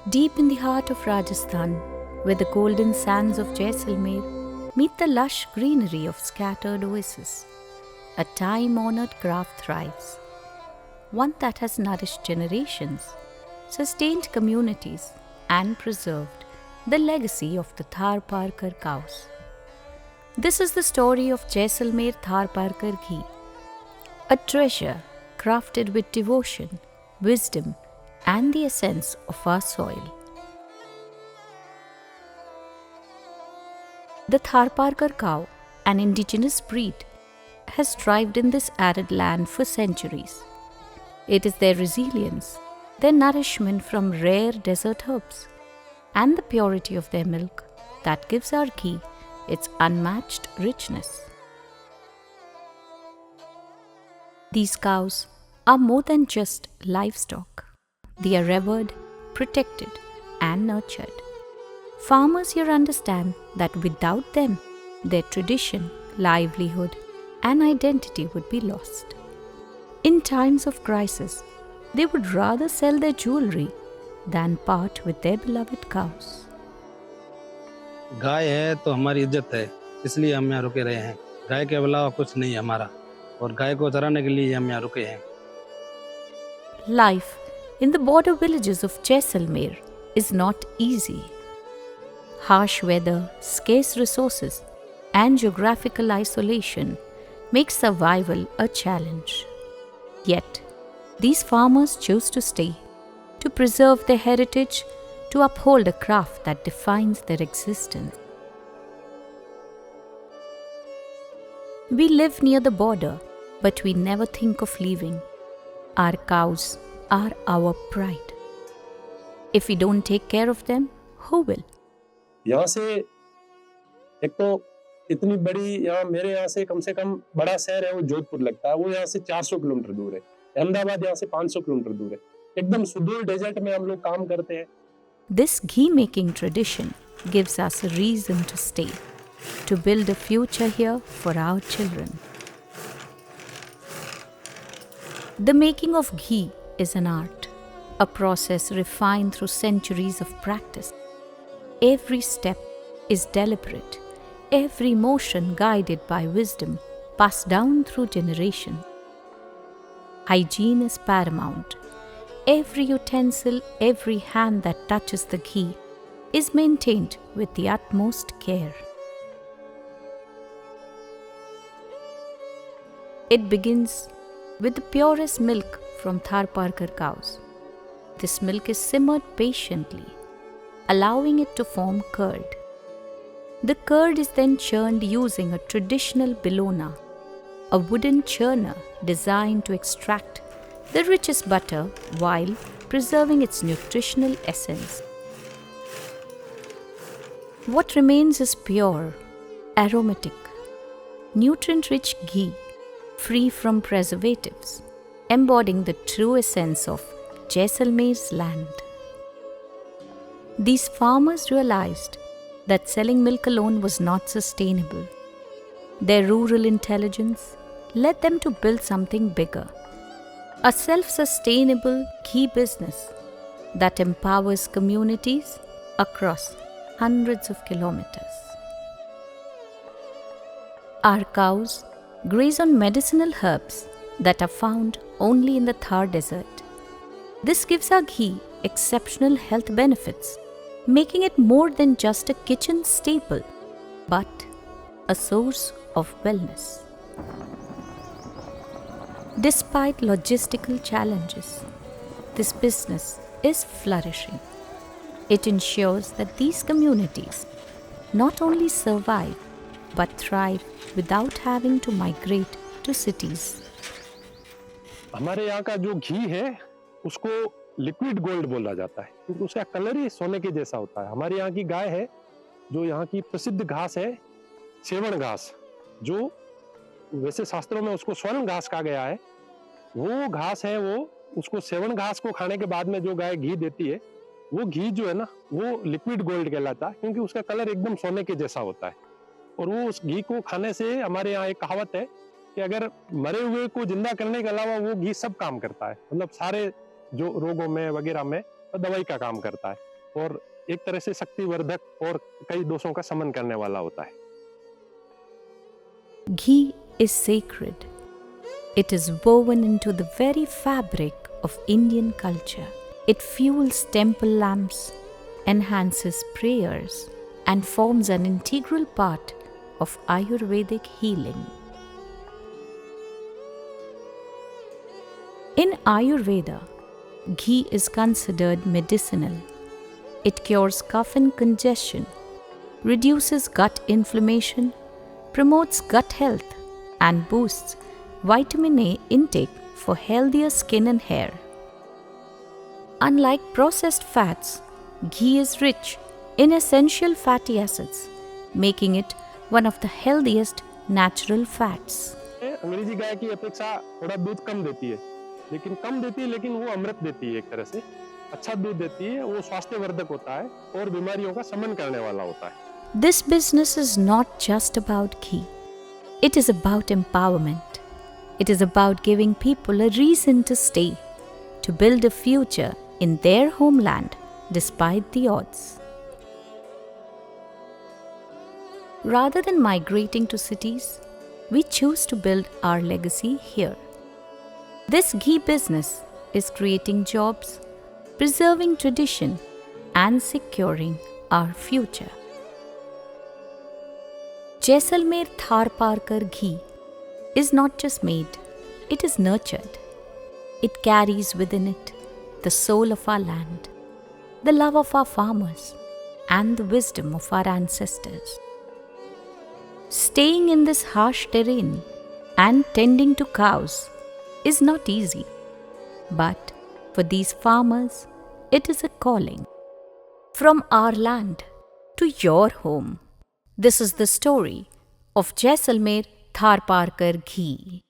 Deep in the heart of Rajasthan, where the golden sands of Jaisalmer meet the lush greenery of scattered oases, a time-honored craft thrives, one that has nourished generations, sustained communities, and preserved the legacy of the Tharparkar cows. This is the story of Jaisalmer Tharparkar ghee, a treasure crafted with devotion, wisdom, and the essence of our soil. The Tharparkar cow, an indigenous breed, has thrived in this arid land for centuries. It is their resilience, their nourishment from rare desert herbs, and the purity of their milk that gives our ghee its unmatched richness. These cows are more than just livestock. They are revered, protected, and nurtured. Farmers here understand that without them, their tradition, livelihood, and identity would be lost. In times of crisis, they would rather sell their jewelry than part with their beloved cows. गाय है तो हमारी इज्जत है, इसलिए हम यहाँ रुके रहे हैं। गाय के अलावा कुछ नहीं है हमारा, और गाय को चराने के लिए हम यहाँ रुके हैं। Life in the border villages of Jaisalmer is not easy. Harsh weather, scarce resources, and geographical isolation make survival a challenge. Yet, these farmers choose to stay, to preserve their heritage, to uphold a craft that defines their existence. We live near the border, but we never think of leaving. Our cows are our pride. If we don't take care of them, who will? यहाँ से एक तो इतनी बड़ी, यहाँ मेरे यहाँ से कम बड़ा शहर है वो जोधपुर लगता है, वो यहाँ से 400 किलोमीटर दूर है। अहमदाबाद यहाँ से 500 किलोमीटर दूर है। एकदम सुदूर डेजर्ट में हम लोग काम करते हैं। This ghee making tradition gives us a reason to stay, to build a future here for our children. The making of ghee is an art, a process refined through centuries of practice. Every step is deliberate, every motion guided by wisdom passed down through generations. Hygiene is paramount. Every utensil, every hand that touches the ghee is maintained with the utmost care. It begins with the purest milk from Tharparkar cows. This milk is simmered patiently, allowing it to form curd. The curd is then churned using a traditional bilona, a wooden churner designed to extract the richest butter while preserving its nutritional essence. What remains is pure, aromatic, nutrient-rich ghee, free from preservatives, embodying the true essence of Jaisalmer's land. These farmers realized that selling milk alone was not sustainable. Their rural intelligence led them to build something bigger, a self-sustainable ghee business that empowers communities across hundreds of kilometers. Our cows graze on medicinal herbs that are found only in the Thar desert. This gives our ghee exceptional health benefits, making it more than just a kitchen staple, but a source of wellness. Despite logistical challenges, this business is flourishing. It ensures that these communities not only survive but thrive without having to migrate to cities. हमारे यहाँ का जो घी है उसको liquid gold बोला जाता है, क्योंकि उसका कलर ही सोने के जैसा होता है। हमारे यहाँ की गाय है, जो यहाँ की प्रसिद्ध घास है सेवण घास, जो वैसे शास्त्रों में उसको स्वर्ण घास कहा गया है। वो घास है, वो उसको सेवण घास को खाने के बाद में जो गाय घी देती है, वो घी जो है ना वो लिक्विड गोल्ड कहलाता है, क्योंकि उसका कलर एकदम सोने के जैसा होता है। और वो उस घी को खाने से हमारे यहाँ एक कहावत है कि अगर मरे हुए को जिंदा करने के अलावा वो घी सब काम करता है, मतलब सारे जो रोगों में वगैरह में दवाई का काम करता है। और एक तरह से शक्तिवर्धक और कई दोषों का शमन करने वाला होता है। Ghee is sacred. It is woven into the very fabric of Indian culture. It fuels temple lamps, enhances prayers, and forms an integral part of Ayurvedic healing. In Ayurveda, ghee is considered medicinal. It cures cough and congestion, reduces gut inflammation, promotes gut health, and boosts vitamin A intake for healthier skin and hair. Unlike processed fats, ghee is rich in essential fatty acids, making it one of the healthiest natural fats. अंग्रेजी गाय की अपेक्षा थोड़ा दूध कम देती है, लेकिन वो अमृत देती है। एक तरह से अच्छा दूध देती है, वो स्वास्थ्यवर्धक होता है और बीमारियों का शमन करने वाला होता है। This business is not just about ghee. It is about empowerment. It is about giving people a reason to stay, to build a future in their homeland despite the odds. Rather than migrating to cities, we choose to build our legacy here. This ghee business is creating jobs, preserving tradition, and securing our future. Jaisalmer Tharparkar ghee is not just made, it is nurtured. It carries within it the soul of our land, the love of our farmers, and the wisdom of our ancestors. Staying in this harsh terrain and tending to cows is not easy, but for these farmers, it is a calling. From our land to your home. This is the story of Jaisalmer Tharparkar ghee.